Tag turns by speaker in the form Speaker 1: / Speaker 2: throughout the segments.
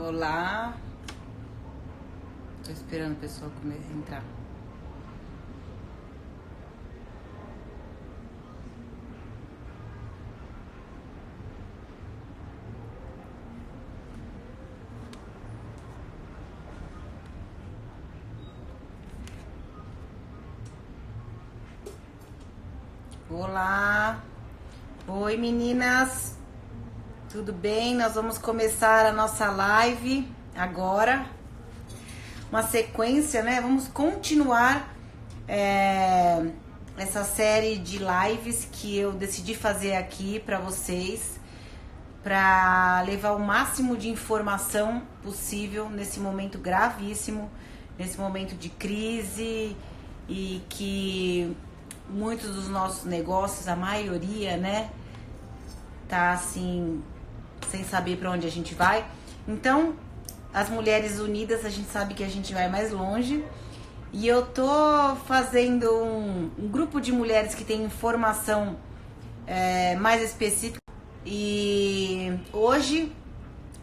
Speaker 1: Olá. Tô esperando o pessoal começar a entrar. Olá. Oi, meninas. Tudo bem? Nós vamos começar a nossa live agora. Uma sequência, né? Vamos continuar essa série de lives que eu decidi fazer aqui para vocês, para levar o máximo de informação possível nesse momento gravíssimo, nesse momento de crise e que muitos dos nossos negócios, a maioria, né, tá assim, sem saber para onde a gente vai. Então, as mulheres unidas, a gente sabe que a gente vai mais longe. E eu tô fazendo um grupo de mulheres que tem informação mais específica. E hoje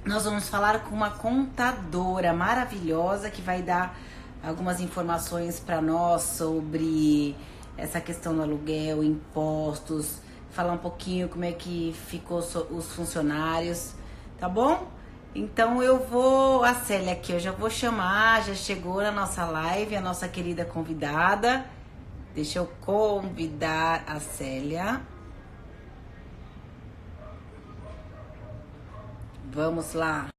Speaker 1: nós vamos falar com uma contadora maravilhosa que vai dar algumas informações para nós sobre essa questão do aluguel, impostos, falar um pouquinho como é que ficou os funcionários, tá bom? Então a Célia aqui, eu já vou chamar, já chegou na nossa live a nossa querida convidada. Deixa eu convidar a Célia. Vamos lá.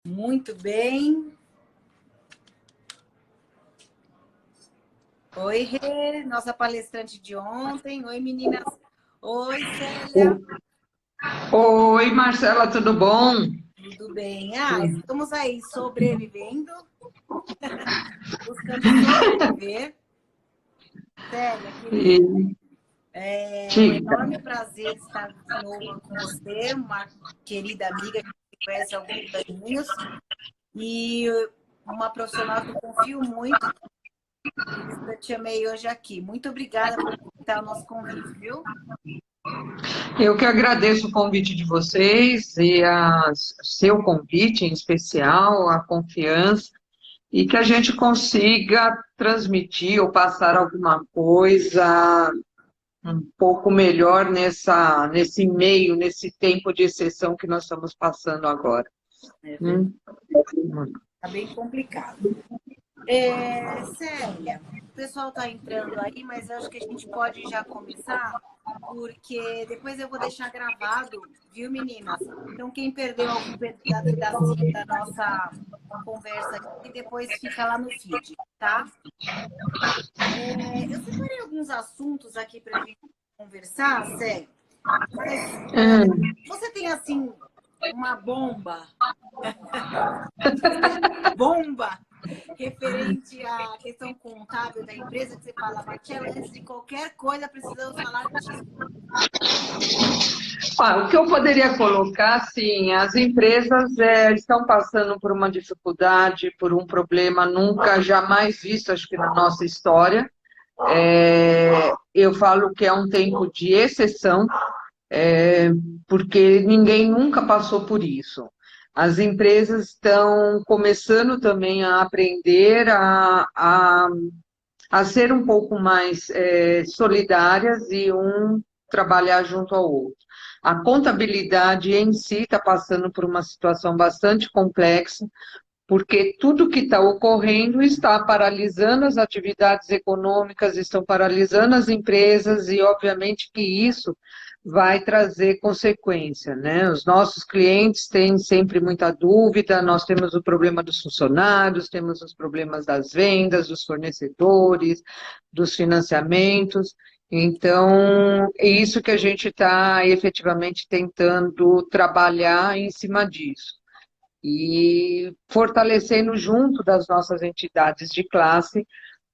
Speaker 1: Muito bem. Oi, Rê, nossa palestrante de ontem. Oi, meninas. Oi, Célia.
Speaker 2: Oi, Marcela, tudo bom?
Speaker 1: Tudo bem? Estamos aí sobrevivendo, buscando sobreviver. Célia, querida,
Speaker 2: E,
Speaker 1: é um
Speaker 2: diga.
Speaker 1: enorme prazer estar de novo com você, uma querida amiga que você conhece há alguns aninhos e uma profissional que eu confio muito. Por isso eu te chamei hoje aqui. Muito obrigada por aceitar o nosso convite, viu?
Speaker 2: Eu que agradeço o convite de vocês e seu convite em especial, a confiança, e que a gente consiga transmitir ou passar alguma coisa um pouco melhor nesse meio, nesse tempo de exceção que nós estamos passando agora.
Speaker 1: É verdade.
Speaker 2: Hum?
Speaker 1: Tá bem complicado. Célia, o pessoal está entrando aí, mas eu acho que a gente pode já começar, porque depois eu vou deixar gravado, viu, meninas? Então, quem perdeu algum pedacinho da nossa conversa aqui, depois fica lá no feed, tá? Eu separei alguns assuntos aqui para a gente conversar, Célia, mas
Speaker 2: Hum.
Speaker 1: você tem, assim, uma bomba, bomba referente à questão contábil da empresa, que você fala, Marcela, antes de qualquer coisa precisamos falar disso.
Speaker 2: O que eu poderia colocar, sim, as empresas estão passando por uma dificuldade, por um problema nunca, jamais visto, acho que na nossa história. Eu falo que é um tempo de exceção, porque ninguém nunca passou por isso. As empresas estão começando também a aprender a ser um pouco mais solidárias e trabalhar junto ao outro. A contabilidade em si está passando por uma situação bastante complexa, porque tudo que está ocorrendo está paralisando as atividades econômicas, estão paralisando as empresas e, obviamente, que isso vai trazer consequência, né? Os nossos clientes têm sempre muita dúvida, nós temos o problema dos funcionários, temos os problemas das vendas, dos fornecedores, dos financiamentos. Então, é isso que a gente está efetivamente tentando trabalhar em cima disso e fortalecendo junto das nossas entidades de classe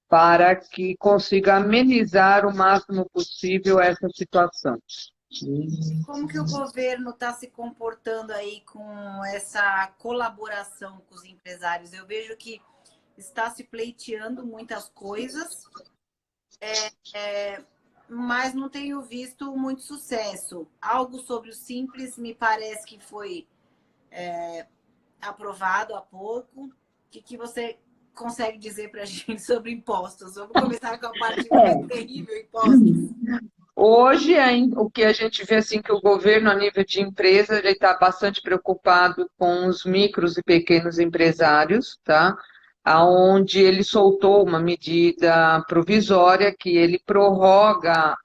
Speaker 2: para que consiga amenizar o máximo possível essa situação.
Speaker 1: E como que o governo está se comportando aí com essa colaboração com os empresários? Eu vejo que está se pleiteando muitas coisas, mas não tenho visto muito sucesso. Algo sobre o Simples me parece que foi aprovado há pouco. O que você consegue dizer para a gente sobre impostos? Vamos começar com a parte mais terrível, impostos.
Speaker 2: Hoje, o que a gente vê assim que o governo, a nível de empresa, ele está bastante preocupado com os micros e pequenos empresários, tá? Aonde ele soltou uma medida provisória que ele prorroga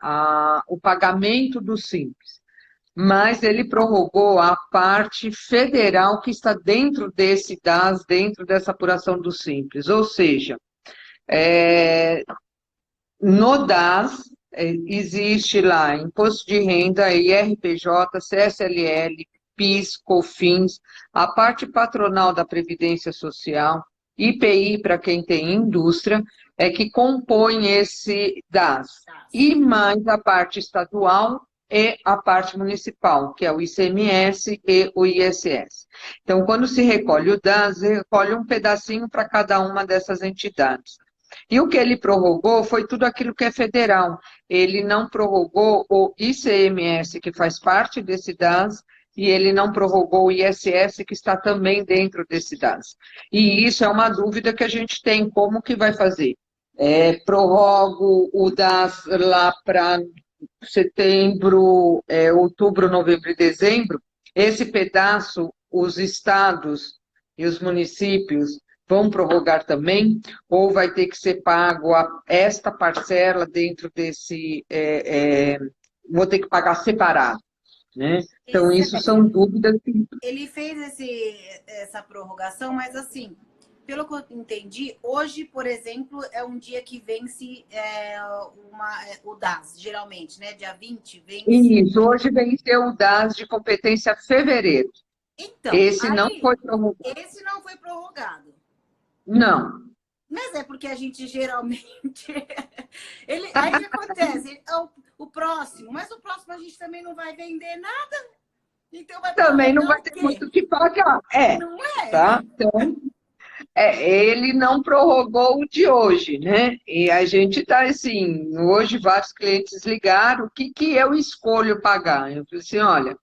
Speaker 2: o pagamento do Simples, mas ele prorrogou a parte federal que está dentro desse DAS, dentro dessa apuração do Simples, ou seja, é, no DAS, existe lá Imposto de Renda, IRPJ, CSLL, PIS, COFINS, a parte patronal da Previdência Social, IPI para quem tem indústria, é que compõe esse DAS. E mais a parte estadual e a parte municipal, que é o ICMS e o ISS. Então, quando se recolhe o DAS, recolhe um pedacinho para cada uma dessas entidades. E o que ele prorrogou foi tudo aquilo que é federal. Ele não prorrogou o ICMS, que faz parte desse DAS, e ele não prorrogou o ISS, que está também dentro desse DAS. E isso é uma dúvida que a gente tem, como que vai fazer? Prorrogo o DAS lá para setembro, outubro, novembro e dezembro. Esse pedaço, os estados e os municípios vão prorrogar também, ou vai ter que ser pago esta parcela dentro desse, vou ter que pagar separado, né? Então, isso são dúvidas.
Speaker 1: Ele fez essa prorrogação, mas assim, pelo que eu entendi, hoje, por exemplo, é um dia que vence o DAS, geralmente, né? Dia 20 vence.
Speaker 2: Isso, hoje venceu o DAS de competência fevereiro.
Speaker 1: Então,
Speaker 2: esse não foi prorrogado.
Speaker 1: Esse não foi prorrogado.
Speaker 2: Não.
Speaker 1: Mas é porque a gente geralmente. Aí o que acontece? O próximo, mas o próximo a gente também não vai vender nada. Então
Speaker 2: também não vai ter muito o que pagar.
Speaker 1: Não é?
Speaker 2: Tá? Então, ele não prorrogou o de hoje, né? E a gente está assim, hoje vários clientes ligaram, o que eu escolho pagar? Eu falei assim, olha,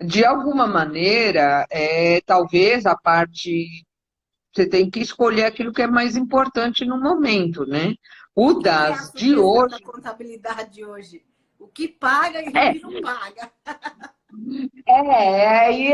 Speaker 2: de alguma maneira, talvez a parte. Você tem que escolher aquilo que é mais importante no momento, né? O DAS de hoje.
Speaker 1: A contabilidade hoje. O que paga e o que não paga.
Speaker 2: Aí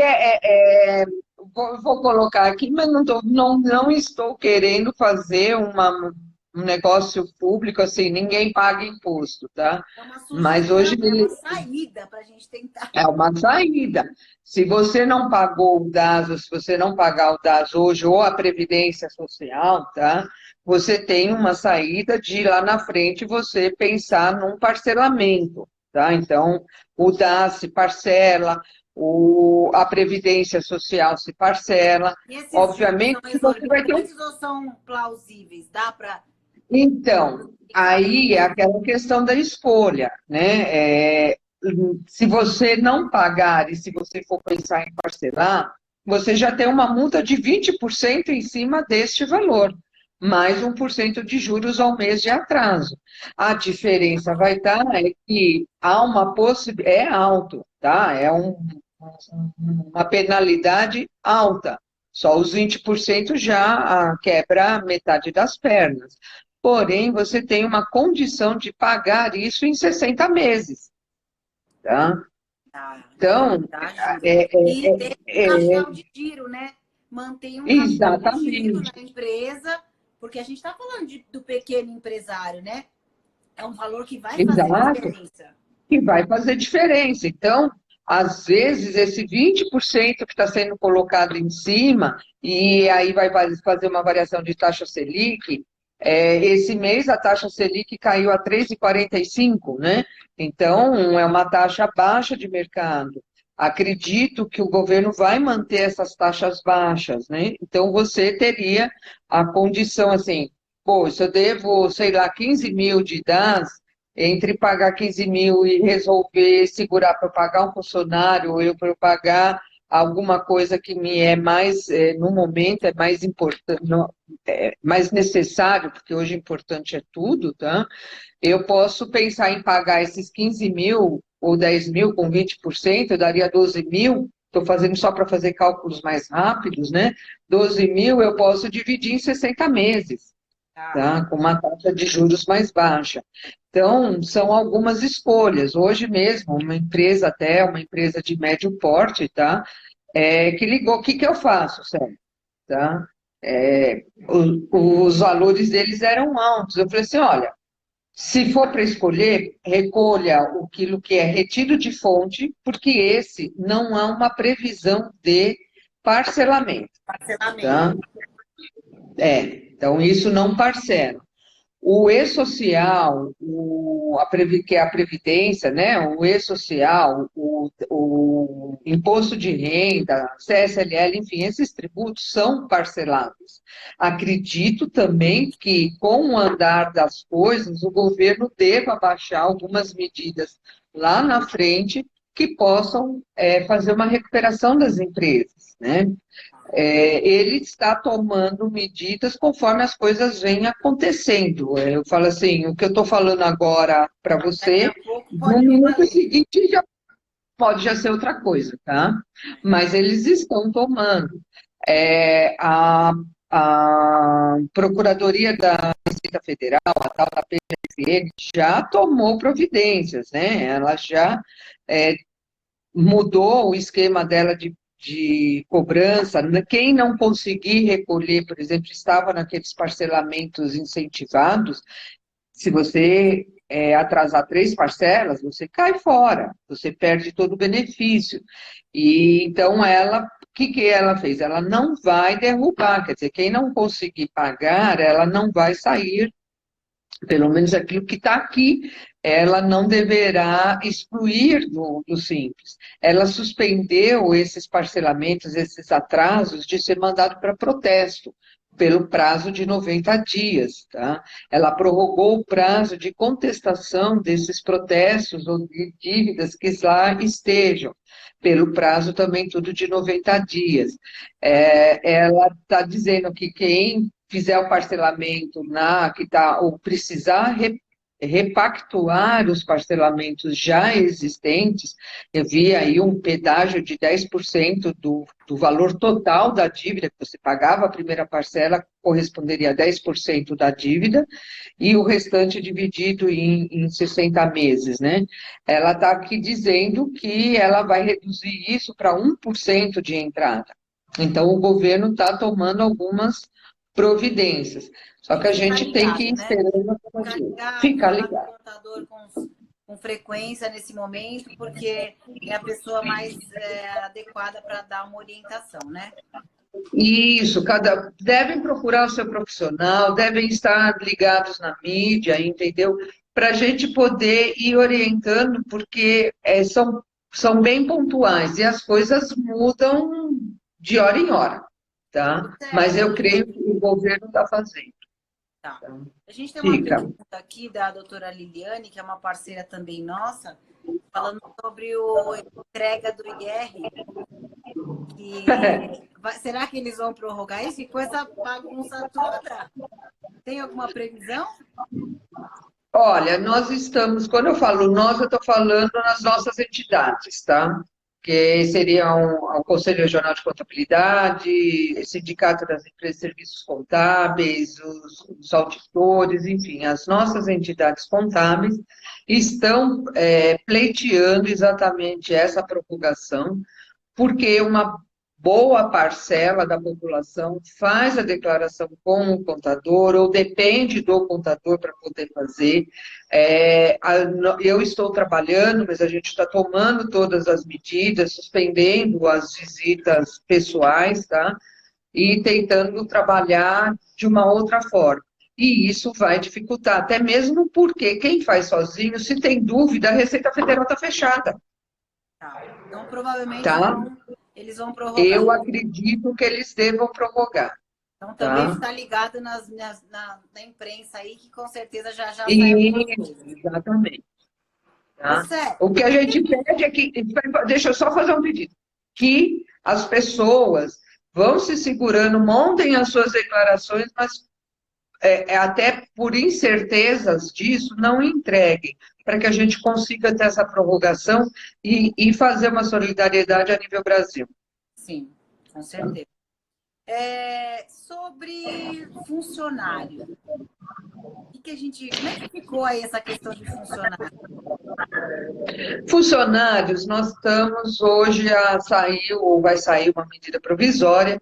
Speaker 2: vou colocar aqui, mas não estou querendo fazer um negócio público assim, ninguém paga imposto, tá? Mas hoje
Speaker 1: é uma saída para a gente tentar.
Speaker 2: É uma saída. Se você não pagou o DAS, ou se você não pagar o DAS hoje, ou a Previdência Social, tá? Você tem uma saída de lá na frente você pensar num parcelamento, tá? Então, o DAS se parcela, a Previdência Social se parcela.
Speaker 1: E esses
Speaker 2: obviamente, você vai ter
Speaker 1: ou são plausíveis? Dá para.
Speaker 2: Então, aí é aquela questão da escolha, né? Se você não pagar e se você for pensar em parcelar, você já tem uma multa de 20% em cima deste valor, mais 1% de juros ao mês de atraso. A diferença vai estar é que há uma possibilidade, é alto, tá? Uma penalidade alta. Só os 20% já quebra metade das pernas. Porém, você tem uma condição de pagar isso em 60 meses. Tá? Então,
Speaker 1: e tem um capital de giro, né? Mantém um capital de giro na empresa, porque a gente está falando do pequeno empresário, né? É um valor que vai fazer diferença.
Speaker 2: Que vai fazer diferença. Então, às vezes, esse 20% que está sendo colocado em cima, e aí vai fazer uma variação de taxa Selic, esse mês a taxa Selic caiu a 3,45, né? Então, é uma taxa baixa de mercado. Acredito que o governo vai manter essas taxas baixas, né? Então, você teria a condição assim, se eu devo, sei lá, 15 mil de DAS, entre pagar 15 mil e resolver segurar para pagar um funcionário, ou eu para pagar alguma coisa que me é mais, no momento, é mais importante, mais necessário, porque hoje importante é tudo, tá? Eu posso pensar em pagar esses 15 mil ou 10 mil com 20%, eu daria 12 mil, estou fazendo só para fazer cálculos mais rápidos, né? 12 mil eu posso dividir em 60 meses, tá? Com uma taxa de juros mais baixa. Então, são algumas escolhas. Hoje mesmo, uma empresa de médio porte, tá? Que ligou, o que que eu faço, Sérgio? Tá? Os valores deles eram altos. Eu falei assim, olha, se for para escolher, recolha aquilo que é retido de fonte, porque esse não há uma previsão de parcelamento, tá?
Speaker 1: Parcelamento.
Speaker 2: Então isso não parcela. O e-social, que é a Previdência, né? O e-social, o imposto de renda, CSLL, enfim, esses tributos são parcelados. Acredito também que, com o andar das coisas, o governo deva baixar algumas medidas lá na frente que possam fazer uma recuperação das empresas, né? Ele está tomando medidas conforme as coisas vêm acontecendo. Eu falo assim, o que eu estou falando agora para
Speaker 1: Daqui
Speaker 2: você,
Speaker 1: a pouco
Speaker 2: no
Speaker 1: pode vir uma
Speaker 2: minuto
Speaker 1: lei.
Speaker 2: seguinte já pode já ser outra coisa, tá? Mas eles estão tomando. A Procuradoria da Receita Federal, a tal da PGFN, já tomou providências, né? Ela já mudou o esquema dela de cobrança. Quem não conseguir recolher, por exemplo, estava naqueles parcelamentos incentivados, se você atrasar 3 parcelas, você cai fora, você perde todo o benefício. E então o que ela fez? Ela não vai derrubar, quer dizer, quem não conseguir pagar, ela não vai sair, pelo menos aquilo que está aqui, ela não deverá excluir do Simples. Ela suspendeu esses parcelamentos, esses atrasos de ser mandado para protesto, pelo prazo de 90 dias. Tá? Ela prorrogou o prazo de contestação desses protestos ou de dívidas que lá estejam, pelo prazo também tudo de 90 dias. Ela está dizendo que quem fizer o parcelamento ou precisar repactuar os parcelamentos já existentes, eu vi aí um pedágio de 10% do valor total da dívida, que você pagava a primeira parcela, corresponderia a 10% da dívida, e o restante dividido em 60 meses, né? Ela está aqui dizendo que ela vai reduzir isso para 1% de entrada. Então, o governo está tomando algumas providências. Só
Speaker 1: Tem
Speaker 2: que
Speaker 1: que
Speaker 2: a
Speaker 1: ficar
Speaker 2: gente tem que ir
Speaker 1: ligado, né?
Speaker 2: esperando
Speaker 1: Ficar
Speaker 2: acontecer.
Speaker 1: ligado,
Speaker 2: Ficar
Speaker 1: falar com o
Speaker 2: ligado.
Speaker 1: contador com frequência nesse momento, porque é a pessoa mais adequada para dar uma orientação, né?
Speaker 2: Isso, devem procurar o seu profissional, devem estar ligados na mídia, entendeu? Para a gente poder ir orientando, porque são bem pontuais e as coisas mudam de hora em hora, tá? Mas
Speaker 1: Sérgio,
Speaker 2: eu creio que o governo está fazendo.
Speaker 1: tá.
Speaker 2: Tá?
Speaker 1: A gente tem uma
Speaker 2: Fica.
Speaker 1: pergunta aqui da doutora Liliane, que é uma parceira também nossa, falando sobre o entrega do IR, será que eles vão prorrogar isso? E com essa bagunça toda, tem alguma previsão?
Speaker 2: Olha, quando eu falo nós, eu estou falando nas nossas entidades, tá? Que seriam o Conselho Regional de Contabilidade, Sindicato das Empresas de Serviços Contábeis, os auditores, enfim, as nossas entidades contábeis estão pleiteando exatamente essa prorrogação, porque uma boa parcela da população faz a declaração com o contador ou depende do contador para poder fazer. Eu estou trabalhando, mas a gente está tomando todas as medidas, suspendendo as visitas pessoais, tá? E tentando trabalhar de uma outra forma. E isso vai dificultar, até mesmo porque quem faz sozinho, se tem dúvida, a Receita Federal está fechada.
Speaker 1: Tá. Então, provavelmente
Speaker 2: Tá?
Speaker 1: eles vão prorrogar.
Speaker 2: Eu acredito que eles devam prorrogar.
Speaker 1: Então, também
Speaker 2: Tá?
Speaker 1: ficar ligado na imprensa aí, que com certeza já saiu algumas
Speaker 2: Isso,
Speaker 1: coisas.
Speaker 2: exatamente. Tá?
Speaker 1: Você,
Speaker 2: O que a gente pede é que, deixa eu só fazer um pedido, que as pessoas vão se segurando, montem as suas declarações, mas até por incertezas disso, não entreguem, para que a gente consiga ter essa prorrogação e fazer uma solidariedade a nível Brasil.
Speaker 1: Sim, com certeza. Sobre funcionário, como é que ficou aí essa questão de funcionário?
Speaker 2: Funcionários, nós estamos hoje a sair, ou vai sair uma medida provisória,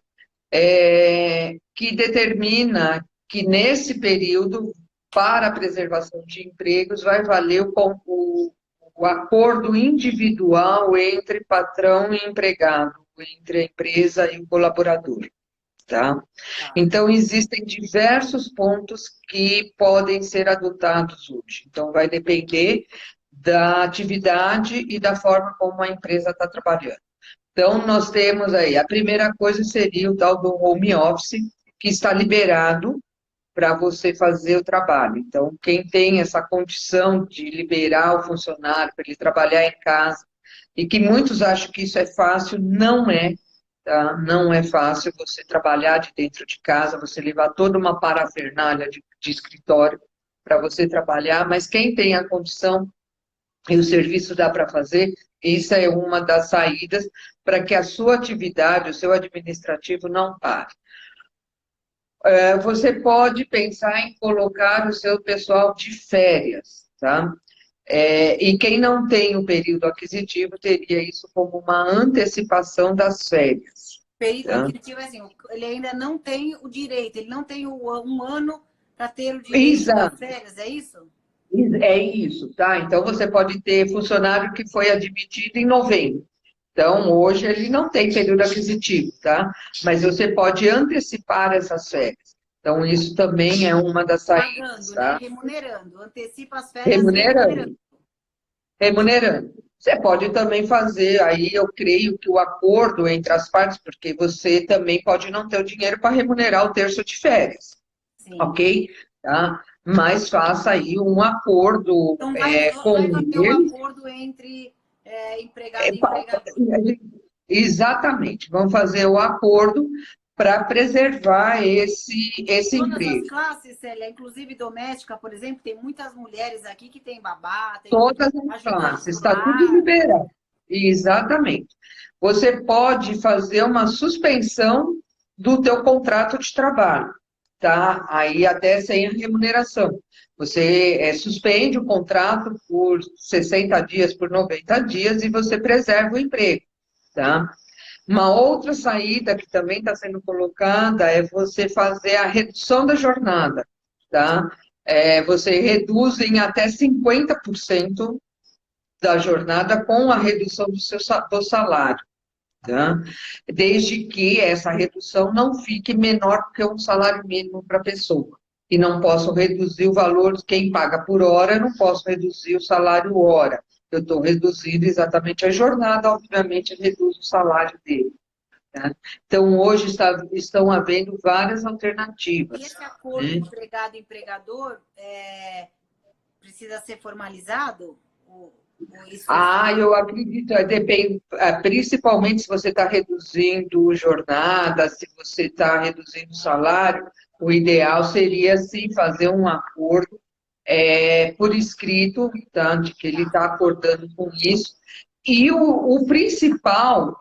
Speaker 2: que determina que nesse período, para a preservação de empregos, vai valer o acordo individual entre patrão e empregado, entre a empresa e o colaborador. Tá? Então, existem diversos pontos que podem ser adotados hoje. Então, vai depender da atividade e da forma como a empresa está trabalhando. Então, nós temos aí, a primeira coisa seria o tal do home office, que está liberado para você fazer o trabalho. Então, quem tem essa condição de liberar o funcionário para ele trabalhar em casa, e que muitos acham que isso é fácil, não é, tá? Não é fácil você trabalhar de dentro de casa, você levar toda uma parafernália de escritório para você trabalhar, mas quem tem a condição e o serviço dá para fazer, isso é uma das saídas para que a sua atividade, o seu administrativo não pare. Você pode pensar em colocar o seu pessoal de férias, tá? E quem não tem o período aquisitivo teria isso como uma antecipação das férias.
Speaker 1: Período aquisitivo é assim, ele ainda não tem o direito, ele não tem um ano para ter o direito das férias, é isso?
Speaker 2: É isso, tá? Então, você pode ter funcionário que foi admitido em novembro. Então, hoje ele não tem período aquisitivo, tá? Mas você pode antecipar essas férias. Então, isso também é uma das saídas,
Speaker 1: pagando,
Speaker 2: tá?
Speaker 1: Né? Remunerando, antecipa as férias
Speaker 2: remunerando. Você pode também fazer, aí eu creio que o acordo entre as partes, porque você também pode não ter o dinheiro para remunerar o terço de férias. Sim. Ok? Tá? Mas faça aí um acordo
Speaker 1: então
Speaker 2: com
Speaker 1: ter um acordo entre empregado e empregador.
Speaker 2: Exatamente. Vamos fazer o acordo para preservar esse emprego.
Speaker 1: Todas as classes, Célia, inclusive doméstica, por exemplo, tem muitas mulheres aqui que têm babá, tem
Speaker 2: todas as classes, está tudo liberado. Exatamente. Você pode fazer uma suspensão do teu contrato de trabalho, tá? Aí até sem remuneração. Você suspende o contrato por 60 dias, por 90 dias, e você preserva o emprego, tá? Uma outra saída que também está sendo colocada é você fazer a redução da jornada, tá? Você reduz em até 50% da jornada com a redução do salário, tá? Desde que essa redução não fique menor que um salário mínimo para a pessoa. E não posso reduzir o valor, quem paga por hora, não posso reduzir o salário hora. Eu estou reduzindo exatamente a jornada, obviamente reduz o salário dele. Tá? Então, hoje estão havendo várias alternativas.
Speaker 1: E esse acordo empregado-empregador precisa ser formalizado?
Speaker 2: Eu acredito, depende, principalmente se você está reduzindo jornada, se você está reduzindo o salário, o ideal seria, sim, fazer um acordo por escrito, tá, de que ele está acordando com isso. E o principal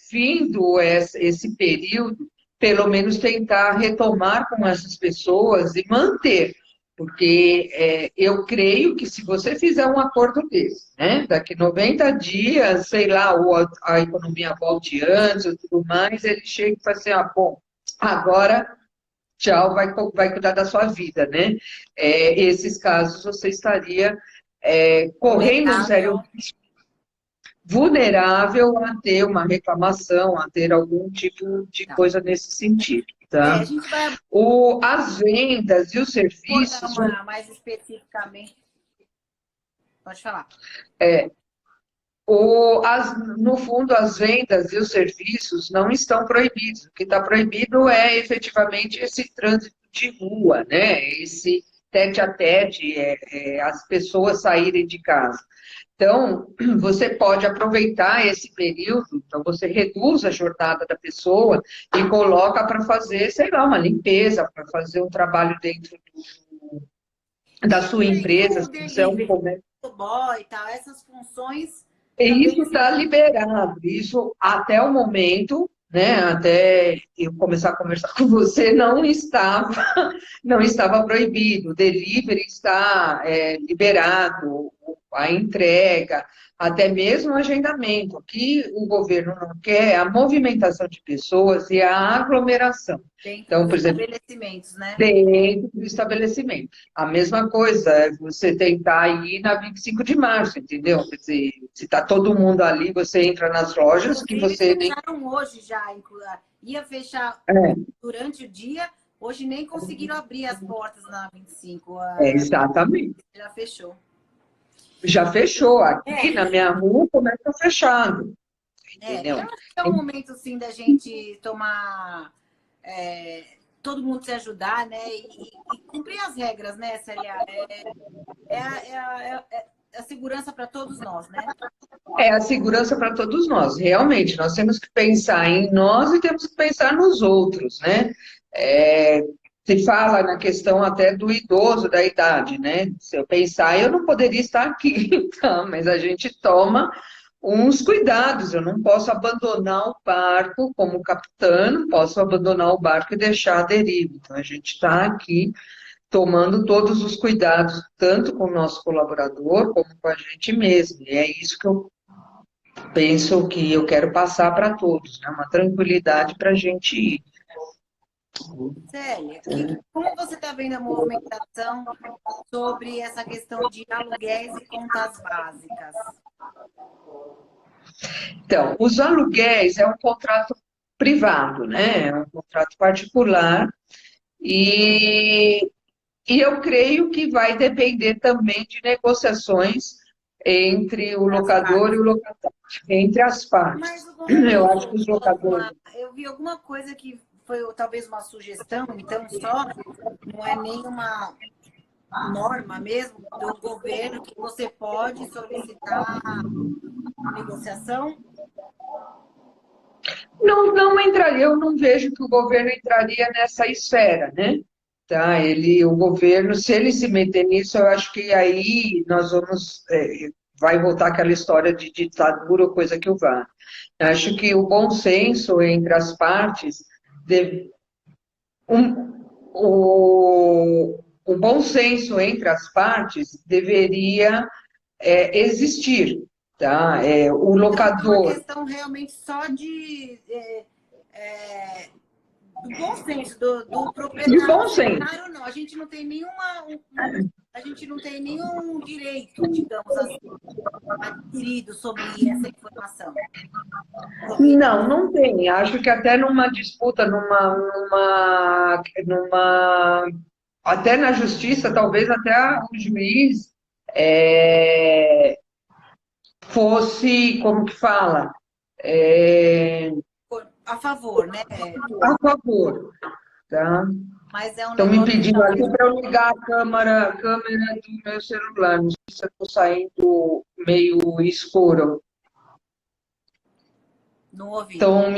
Speaker 2: findo esse período, pelo menos tentar retomar com essas pessoas e manter. Porque eu creio que se você fizer um acordo desse, né, daqui 90 dias, sei lá, ou a economia volte antes ou tudo mais, ele chega e fala assim, bom, agora, tchau, vai cuidar da sua vida, né? Esses casos você estaria correndo um sério risco, vulnerável a ter uma reclamação, a ter algum tipo de coisa nesse sentido. Tá?
Speaker 1: A gente vai
Speaker 2: as vendas e os serviços...
Speaker 1: mais especificamente... Pode falar.
Speaker 2: No fundo, as vendas e os serviços não estão proibidos. O que está proibido é efetivamente esse trânsito de rua, né? tete a tete, as pessoas saírem de casa. Então, você pode aproveitar esse período, então você reduz a jornada da pessoa e coloca para fazer, sei lá, uma limpeza, para fazer um trabalho dentro da sua
Speaker 1: E
Speaker 2: empresa,
Speaker 1: o
Speaker 2: se você é um
Speaker 1: delivery,
Speaker 2: comércio.
Speaker 1: o boy e tal, essas funções
Speaker 2: E
Speaker 1: também
Speaker 2: isso está liberado, isso até o momento, né, até eu começar a conversar com você, não estava proibido. O delivery está liberado, a entrega, até mesmo o agendamento. O que o governo não quer é a movimentação de pessoas e a aglomeração.
Speaker 1: dentro
Speaker 2: Então,
Speaker 1: dos
Speaker 2: por exemplo,
Speaker 1: estabelecimentos, né?
Speaker 2: dentro do estabelecimento. A mesma coisa é você tentar ir na 25 de março, entendeu? Quer dizer, se está todo mundo ali, você entra nas lojas que
Speaker 1: Inclusive,
Speaker 2: você nem.
Speaker 1: fecharam hoje já. Ia fechar
Speaker 2: É,
Speaker 1: durante o dia, hoje nem conseguiram abrir as portas na 25.
Speaker 2: exatamente.
Speaker 1: Já fechou.
Speaker 2: Já fechou. Aqui
Speaker 1: É,
Speaker 2: na minha rua começa fechado,
Speaker 1: eu
Speaker 2: entendeu?
Speaker 1: acho que é um momento, sim, da gente tomar... todo mundo se ajudar, né? E cumprir as regras, né, Célia? É a segurança para todos nós, né?
Speaker 2: É a segurança para todos nós, realmente. Nós temos que pensar em nós e temos que pensar nos outros, né? Se fala na questão até do idoso, da idade, né? Se eu pensar, eu não poderia estar aqui, então, mas a gente toma uns cuidados. Eu não posso abandonar o barco como capitã, não posso abandonar o barco e deixar a deriva. Então, a gente está aqui tomando todos os cuidados, tanto com o nosso colaborador como com a gente mesmo. E é isso que eu penso que eu quero passar para todos, né? Uma tranquilidade para a gente ir.
Speaker 1: Célia, como você está vendo a movimentação sobre essa questão de aluguéis e contas básicas?
Speaker 2: Então, os aluguéis é um contrato privado, né? É um contrato particular e, e eu creio que vai depender também de negociações entre o
Speaker 1: Das
Speaker 2: locador e
Speaker 1: partes.
Speaker 2: o locatário, entre as
Speaker 1: Mas
Speaker 2: partes.
Speaker 1: o governo
Speaker 2: Eu
Speaker 1: não
Speaker 2: acho que os
Speaker 1: soltou
Speaker 2: locadores.
Speaker 1: eu vi alguma coisa que foi talvez uma sugestão, então só não é nenhuma norma mesmo do governo que você pode solicitar negociação.
Speaker 2: Não entraria, eu não vejo que o governo entraria nessa esfera, né? Tá, o governo, se ele se meter nisso, eu acho que aí nós vamos, vai voltar aquela história de ditadura ou coisa que o vá. Eu acho que o bom senso entre as partes, um, o bom senso entre as partes deveria existir, tá? O
Speaker 1: Então, é uma
Speaker 2: locador.
Speaker 1: questão realmente só de do bom senso do
Speaker 2: E
Speaker 1: proprietário.
Speaker 2: bom
Speaker 1: O
Speaker 2: senso.
Speaker 1: proprietário não, a gente não tem a gente não tem nenhum direito, digamos assim, adquirido sobre essa informação.
Speaker 2: Não tem. Acho que até numa disputa, até na justiça, talvez até o juiz é, fosse, como que fala,
Speaker 1: A favor, né?
Speaker 2: a favor, tá?
Speaker 1: Mas é um
Speaker 2: Estão me
Speaker 1: negócio
Speaker 2: pedindo aqui
Speaker 1: realmente
Speaker 2: para eu ligar a câmera do meu celular. Não sei se eu estou saindo meio escuro.
Speaker 1: no ouvido.
Speaker 2: Então,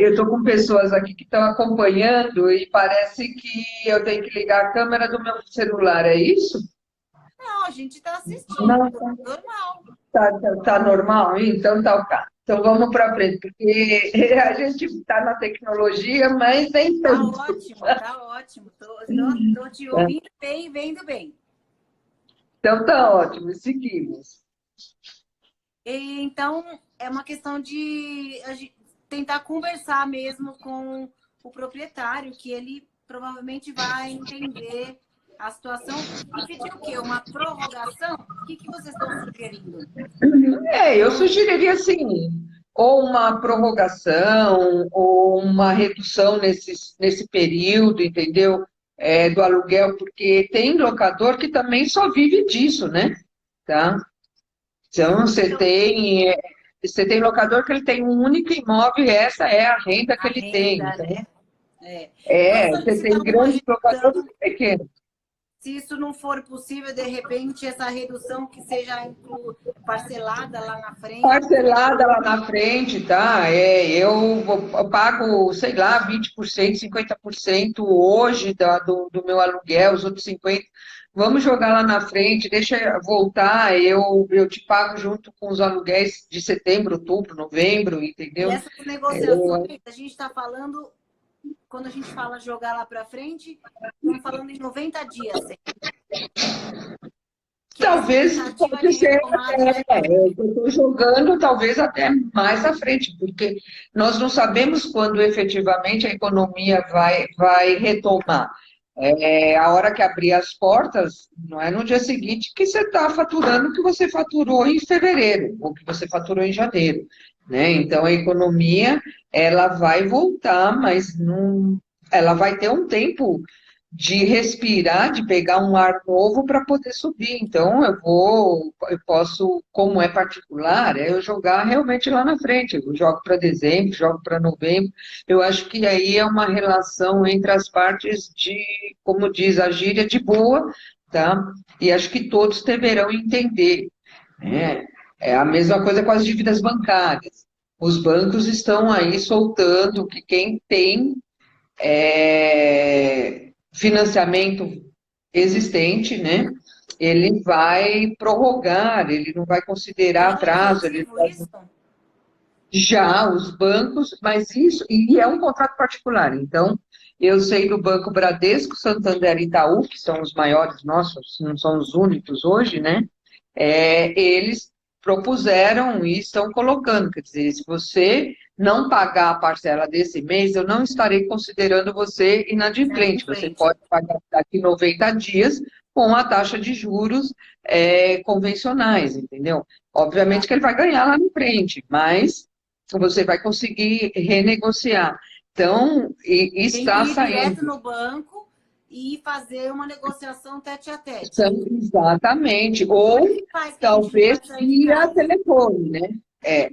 Speaker 2: eu estou com pessoas aqui que estão acompanhando e parece que eu tenho que ligar a câmera do meu celular, é isso?
Speaker 1: Não, a gente está assistindo,
Speaker 2: Não,
Speaker 1: normal.
Speaker 2: tá normal? Então tá, ok. Então vamos para frente, porque a gente está na tecnologia, mas nem
Speaker 1: Tá
Speaker 2: tanto.
Speaker 1: ótimo, tá ótimo. Tô te ouvindo bem, vendo bem.
Speaker 2: Então tá ótimo, seguimos.
Speaker 1: Então, é uma questão de a gente tentar conversar mesmo com o proprietário, que ele provavelmente vai entender a situação e pedir o quê? Uma prorrogação? O que vocês estão sugerindo?
Speaker 2: Eu sugeriria assim, ou uma prorrogação, ou uma redução nesse período, entendeu? Do aluguel, porque tem locador que também só vive disso, né? Tá? Então,
Speaker 1: Então,
Speaker 2: você tem locador que ele tem um único imóvel e essa é a renda que
Speaker 1: a
Speaker 2: ele tem.
Speaker 1: renda,
Speaker 2: Então,
Speaker 1: né? É. Vou
Speaker 2: Você tem
Speaker 1: solicitar uma
Speaker 2: grandes
Speaker 1: redução.
Speaker 2: jogadores e pequenos.
Speaker 1: Se isso não for possível, de repente, essa redução que seja parcelada lá na frente.
Speaker 2: Parcelada lá na frente, tá? Eu pago, sei lá, 20%, 50% hoje do meu aluguel, os outros 50%. Vamos jogar lá na frente, deixa eu voltar, eu te pago junto com os aluguéis de setembro, outubro, novembro,
Speaker 1: E
Speaker 2: entendeu?
Speaker 1: essas negociações, a gente está falando, quando a gente fala jogar lá para frente, estamos falando em 90 dias, que é a
Speaker 2: Talvez
Speaker 1: expectativa
Speaker 2: pode
Speaker 1: de
Speaker 2: ser
Speaker 1: retomar
Speaker 2: até, eu
Speaker 1: diretamente.
Speaker 2: estou jogando talvez até mais à frente, porque nós não sabemos quando efetivamente a economia vai retomar. A hora que abrir as portas, não é no dia seguinte que você está faturando o que você faturou em fevereiro, ou que você faturou em janeiro, né? Então a economia ela vai voltar, mas não, ela vai ter um tempo de respirar, de pegar um ar novo para poder subir. Então, eu posso, como é particular, eu jogar realmente lá na frente. Eu jogo para dezembro, jogo para novembro. Eu acho que aí é uma relação entre as partes de, como diz a gíria, de boa, tá? E acho que todos deverão entender, né? É a mesma coisa com as dívidas bancárias. Os bancos estão aí soltando que quem tem financiamento existente, né? Ele vai prorrogar, ele não vai considerar
Speaker 1: Já é
Speaker 2: atraso,
Speaker 1: efetivo isso?
Speaker 2: já os bancos, mas isso, e é um contrato particular, então eu sei do Banco Bradesco, Santander e Itaú, que são os maiores nossos, não são os únicos hoje, né? Eles propuseram e estão colocando, quer dizer, se você não pagar a parcela desse mês, eu não estarei considerando você inadimplente. Você
Speaker 1: Inadimplente.
Speaker 2: pode pagar daqui 90 dias com a taxa de juros convencionais, entendeu? Obviamente que ele vai ganhar lá na frente, mas você vai conseguir renegociar. Então,
Speaker 1: Tem que
Speaker 2: está
Speaker 1: ir direto
Speaker 2: saindo.
Speaker 1: no banco e fazer uma negociação tete a tete.
Speaker 2: Exatamente.
Speaker 1: Como é
Speaker 2: Ou
Speaker 1: que faz que a gente não
Speaker 2: talvez
Speaker 1: vai sair de
Speaker 2: via
Speaker 1: casa?
Speaker 2: telefone, né? É.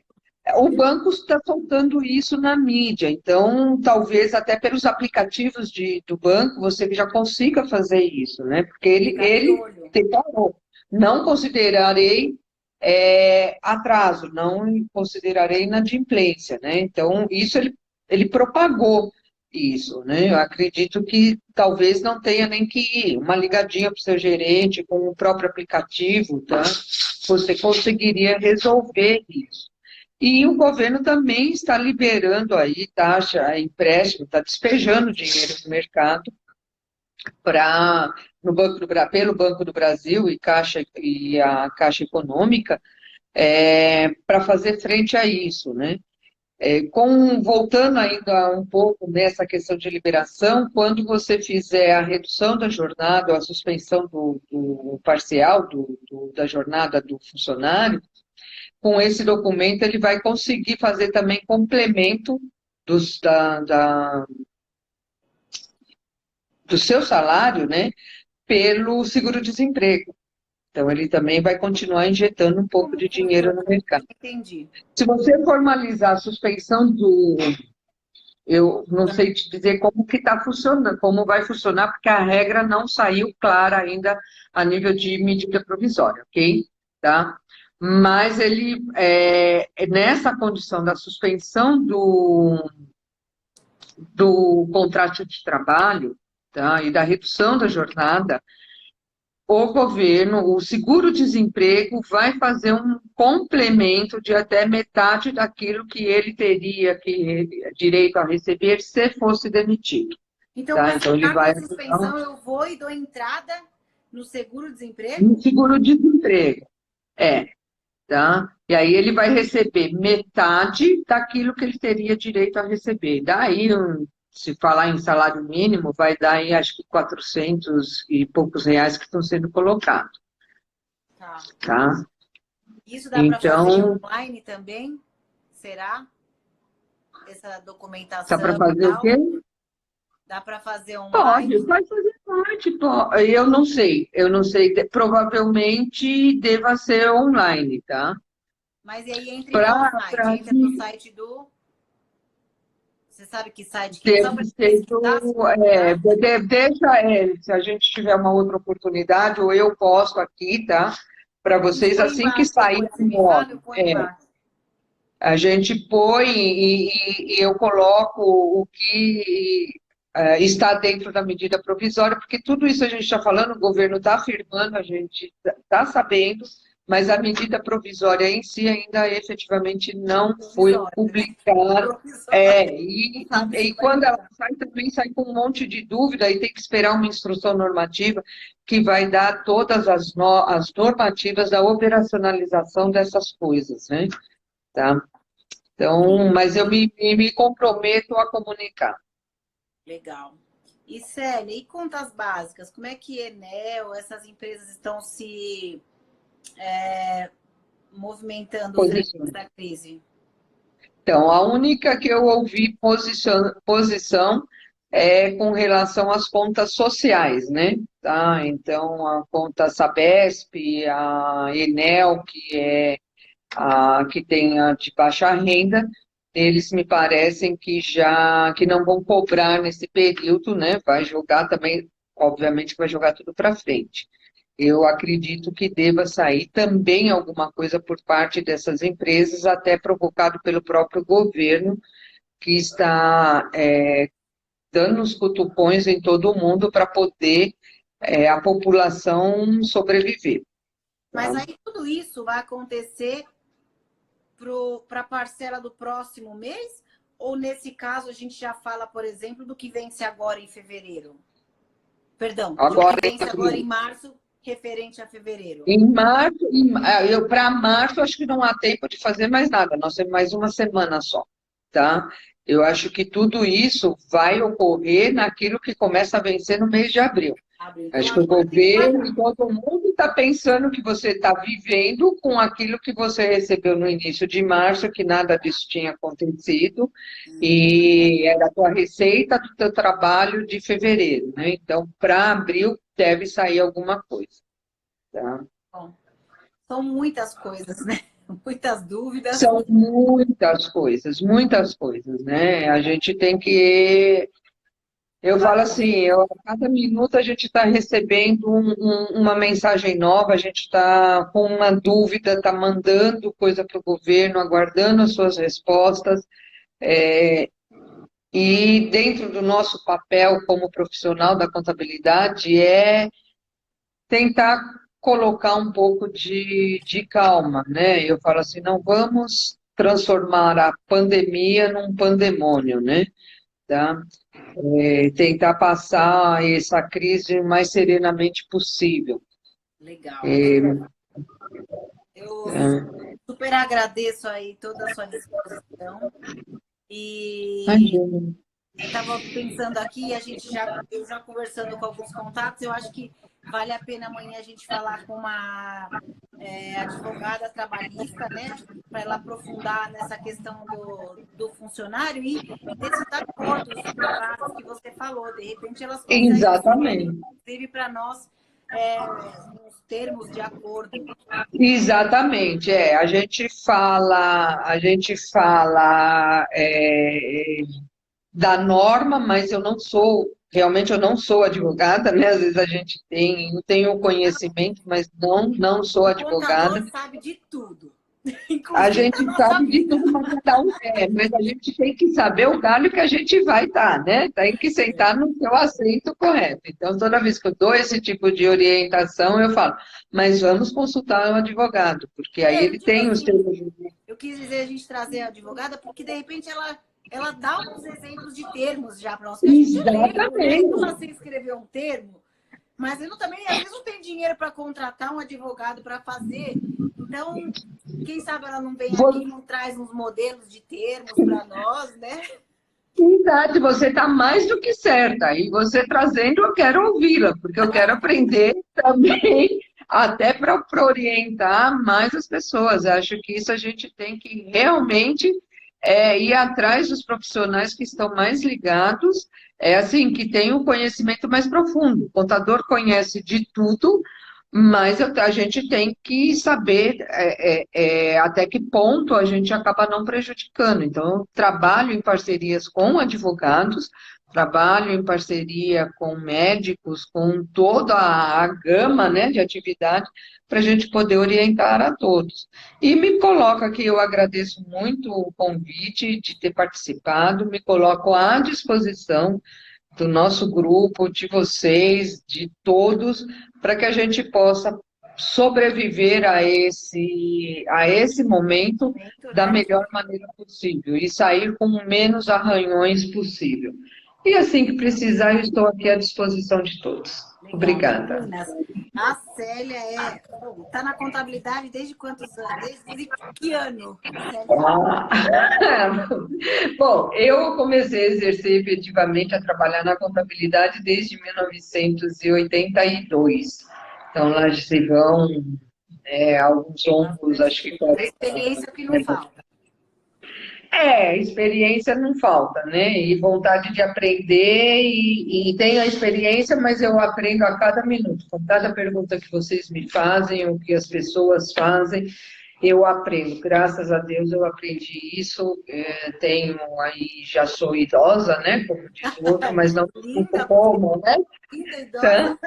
Speaker 2: O banco está soltando isso na mídia, então talvez até pelos aplicativos do banco você já consiga fazer isso, né? Porque
Speaker 1: Ficar de
Speaker 2: ele
Speaker 1: olho.
Speaker 2: declarou, não considerarei atraso, não considerarei inadimplência, né? Então isso ele propagou isso, né? Eu acredito que talvez não tenha nem que ir, uma ligadinha para o seu gerente com o próprio aplicativo, tá? Você conseguiria resolver isso. E o governo também está liberando aí taxa, empréstimo, está despejando dinheiro no mercado para pelo Banco do Brasil e a Caixa Econômica para fazer frente a isso, né? Voltando ainda um pouco nessa questão de liberação, quando você fizer a redução da jornada, ou a suspensão do parcial da jornada do funcionário, com esse documento ele vai conseguir fazer também complemento dos, da, da- do seu salário, né, pelo seguro-desemprego. Então, ele também vai continuar injetando um pouco
Speaker 1: Como
Speaker 2: de dinheiro
Speaker 1: funciona?
Speaker 2: no mercado.
Speaker 1: Entendi.
Speaker 2: Se você formalizar a suspensão eu não sei te dizer como que está funcionando, como vai funcionar, porque a regra não saiu clara ainda a nível de medida provisória, ok? Tá? Mas ele, nessa condição da suspensão do contrato de trabalho, tá? E da redução da jornada, o governo, o seguro-desemprego, vai fazer um complemento de até metade daquilo que ele teria direito a receber se fosse demitido.
Speaker 1: Então,
Speaker 2: Tá?
Speaker 1: para
Speaker 2: Então, ele
Speaker 1: ficar com
Speaker 2: vai
Speaker 1: a
Speaker 2: ajudar
Speaker 1: suspensão, eu vou e dou entrada no seguro-desemprego?
Speaker 2: no seguro-desemprego. É, tá? E aí ele vai receber metade daquilo que ele teria direito a receber. Daí, se falar em salário mínimo, vai dar aí, acho que 400 e poucos reais que estão sendo colocados,
Speaker 1: Tá.
Speaker 2: tá?
Speaker 1: Isso dá para fazer
Speaker 2: Então,
Speaker 1: online também? Será? Essa
Speaker 2: dá para
Speaker 1: documentação e
Speaker 2: fazer o
Speaker 1: tal?
Speaker 2: quê?
Speaker 1: Dá para fazer
Speaker 2: Pode,
Speaker 1: online?
Speaker 2: vai fazer parte. Eu não sei, provavelmente deva ser online, tá?
Speaker 1: Mas e aí entra em qual
Speaker 2: Para
Speaker 1: site? Entra no site do Você sabe que site que é só para
Speaker 2: Ter feito,
Speaker 1: pesquisar se procurar?
Speaker 2: deixa, se a gente tiver uma outra oportunidade, ou eu posto aqui, tá? Para
Speaker 1: A gente
Speaker 2: vocês,
Speaker 1: põe
Speaker 2: assim que
Speaker 1: embaixo
Speaker 2: sair
Speaker 1: depois. Você
Speaker 2: no
Speaker 1: me fala,
Speaker 2: modo.
Speaker 1: eu ponho embaixo.
Speaker 2: A gente põe e eu coloco o que está dentro da medida provisória, porque tudo isso a gente está falando, o governo está afirmando, a gente está sabendo, mas a medida provisória em si ainda efetivamente não foi
Speaker 1: Provisória, né?
Speaker 2: publicada.
Speaker 1: Provisória. Não sabe se
Speaker 2: E
Speaker 1: vai
Speaker 2: quando ela
Speaker 1: mudar.
Speaker 2: sai, também sai com um monte de dúvida e tem que esperar uma instrução normativa que vai dar todas as normativas da operacionalização dessas coisas, né? Tá? Então, mas eu me comprometo a comunicar.
Speaker 1: Legal. E Célia, e contas básicas? Como é que Enel, essas empresas estão se movimentando frente a
Speaker 2: Posição.
Speaker 1: essa crise?
Speaker 2: Então, a única que eu ouvi posição é com relação às contas sociais, né? Tá? Então, a conta Sabesp, a Enel, que é a que tem a de baixa renda, eles me parecem que não vão cobrar nesse período, né? Vai jogar também, obviamente, vai jogar tudo para frente. Eu acredito que deva sair também alguma coisa por parte dessas empresas, até provocado pelo próprio governo, que está dando os cutucões em todo o mundo para poder a população sobreviver.
Speaker 1: Mas
Speaker 2: Tá?
Speaker 1: aí tudo isso vai acontecer para a parcela do próximo mês? Ou nesse caso a gente já fala, por exemplo, do que vence agora em fevereiro? Perdão, do que
Speaker 2: Agora,
Speaker 1: vence agora em março, referente a fevereiro.
Speaker 2: em março, para março, acho que não há tempo de fazer mais nada, nós temos mais uma semana só, tá? Eu acho que tudo isso vai ocorrer naquilo que começa a vencer no mês de abril.
Speaker 1: Abril. Então
Speaker 2: Acho que o
Speaker 1: agora tem que
Speaker 2: governo e
Speaker 1: pagar.
Speaker 2: todo mundo está pensando que você está vivendo com aquilo que você recebeu no início de março, que nada disso tinha acontecido, e era a tua receita do teu trabalho de fevereiro, né? Então, para abril deve sair alguma coisa, tá?
Speaker 1: Bom, são muitas coisas, né? Muitas dúvidas.
Speaker 2: São muitas coisas, né? A gente tem que. Eu falo assim, a cada minuto a gente está recebendo uma mensagem nova, a gente está com uma dúvida, está mandando coisa para o governo, aguardando as suas respostas, e dentro do nosso papel como profissional da contabilidade é tentar colocar um pouco de calma, né? Eu falo assim, não vamos transformar a pandemia num pandemônio, né? Tá? Tentar passar essa crise o mais serenamente possível.
Speaker 1: Legal.
Speaker 2: É,
Speaker 1: Eu
Speaker 2: é,
Speaker 1: super agradeço aí toda a sua disposição. E
Speaker 2: imagina.
Speaker 1: eu estava pensando aqui, eu já conversando com alguns contatos, eu acho que vale a pena amanhã a gente falar com uma advogada trabalhista, né? Para ela aprofundar nessa questão do funcionário e desses acordos privados que você falou. De repente elas conseguem definir,
Speaker 2: Exatamente.
Speaker 1: inclusive para nós, uns termos de acordo.
Speaker 2: Exatamente, a gente fala da norma, mas realmente eu não sou advogada, né? Às vezes eu tenho conhecimento, mas não sou
Speaker 1: O
Speaker 2: advogada.
Speaker 1: contador sabe de tudo,
Speaker 2: A
Speaker 1: inclusive da
Speaker 2: gente
Speaker 1: nossa
Speaker 2: sabe de
Speaker 1: vida.
Speaker 2: tudo, mas a gente tem que saber o galho que a gente vai estar, né? Tem que sentar no seu assento correto. Então, toda vez que eu dou esse tipo de orientação, eu falo, mas vamos consultar um advogado, porque aí
Speaker 1: Eu
Speaker 2: ele
Speaker 1: digo
Speaker 2: tem os
Speaker 1: assim,
Speaker 2: termos.
Speaker 1: eu quis dizer a gente trazer a advogada, porque de repente ela dá uns exemplos de termos já para nós, que a gente lê, né? Então,
Speaker 2: Exatamente.
Speaker 1: assim, escrever um termo, mas eu não, também, às vezes, não tem dinheiro para contratar um advogado para fazer. Então, quem sabe ela não vem aqui e não traz uns modelos de termos para nós, né?
Speaker 2: Verdade, você está mais do que certa. E você trazendo, eu quero ouvi-la, porque eu quero aprender também, até para orientar mais as pessoas. Acho que isso a gente tem que realmente ir atrás dos profissionais que estão mais ligados, assim, que têm um conhecimento mais profundo. O contador conhece de tudo, Mas a gente tem que saber até que ponto a gente acaba não prejudicando. Então, eu trabalho em parcerias com advogados, trabalho em parceria com médicos, com toda a gama, né, de atividade, para a gente poder orientar a todos. E me coloco aqui, eu agradeço muito o convite de ter participado, me coloco à disposição do nosso grupo, de vocês, de todos, para que a gente possa sobreviver a esse momento
Speaker 1: Momento,
Speaker 2: da
Speaker 1: né?
Speaker 2: melhor maneira possível e sair com o menos arranhões possível. E assim que precisar, eu estou aqui à disposição de todos.
Speaker 1: Legal.
Speaker 2: Obrigada.
Speaker 1: Meninas, a Célia tá na contabilidade desde quantos anos? Desde que ano, Célia?
Speaker 2: Ah, bom, eu comecei a exercer efetivamente a trabalhar na contabilidade desde 1982. Então, lá se vão alguns longos, acho que
Speaker 1: A
Speaker 2: 40
Speaker 1: experiência é o que não
Speaker 2: anos.
Speaker 1: falta.
Speaker 2: Experiência não falta, né? E vontade de aprender, e tenho a experiência, mas eu aprendo a cada minuto. Com cada pergunta que vocês me fazem, o que as pessoas fazem, eu aprendo. Graças a Deus eu aprendi isso. Tenho aí, já sou idosa, né? Como diz o outro, mas não
Speaker 1: Linda,
Speaker 2: como, né?
Speaker 1: linda,
Speaker 2: Tá?
Speaker 1: idosa.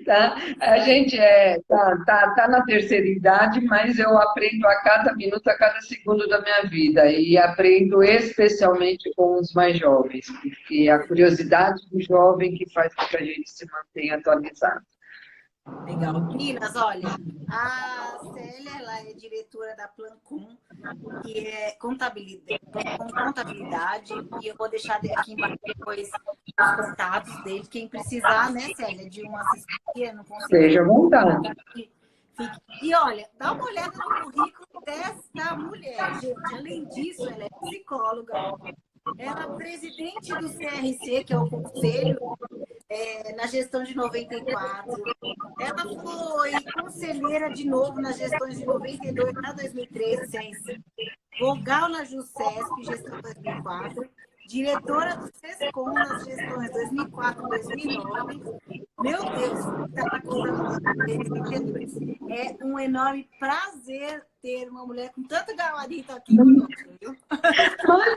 Speaker 2: Tá? A gente tá na terceira idade, mas eu aprendo a cada minuto, a cada segundo da minha vida, e aprendo especialmente com os mais jovens, porque a curiosidade do jovem que faz com que a gente se mantenha atualizado.
Speaker 1: Legal. Meninas, olha, a Célia, ela é diretora da Plancom, que é contabilidade, com contabilidade, e eu vou deixar aqui embaixo depois os contatos dele. Quem precisar, né, Célia, de uma assessoria, não conseguir.
Speaker 2: Seja à vontade.
Speaker 1: Fique. E olha, dá uma olhada no currículo desta mulher, gente. Além disso, ela é psicóloga, ela é presidente do CRC, que é o Conselho, na gestão de 94. Ela foi conselheira de novo nas gestões de 92 a 2013, CRC. Vogal na JUSCESP, gestão 2004, diretora do SESCOM nas gestões 2004 e 2009. Meu Deus, está na contabilidade desde 82. É um enorme prazer ter uma mulher com tanto gabarito aqui conosco, viu?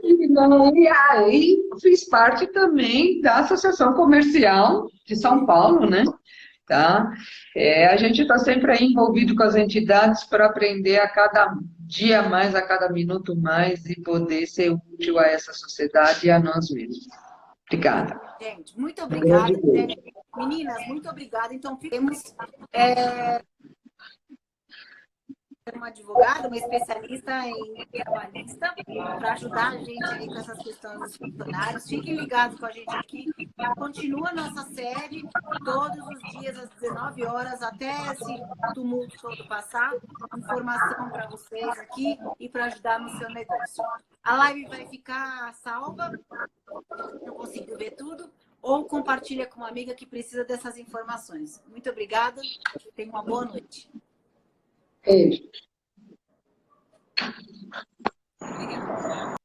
Speaker 2: Imagina, e aí fiz parte também da Associação Comercial de São Paulo, né? Tá? A gente está sempre aí envolvido com as entidades para aprender a cada dia mais, a cada minuto mais, e poder ser útil a essa sociedade e a nós mesmos. Obrigada.
Speaker 1: Gente, muito
Speaker 2: Um grande
Speaker 1: obrigada.
Speaker 2: beijo.
Speaker 1: Meninas, muito obrigada. Então, temos uma advogada, uma especialista em trabalhista, para ajudar a gente aí com essas questões dos funcionários. Fiquem ligados com a gente aqui. Continua a nossa série todos os dias às 19 horas, até esse tumulto todo passar. Informação para vocês aqui e para ajudar no seu negócio. A live vai ficar salva, não consigo ver tudo, ou compartilha com uma amiga que precisa dessas informações. Muito obrigada. Tenha uma boa noite.
Speaker 2: Beijo.
Speaker 1: Obrigada.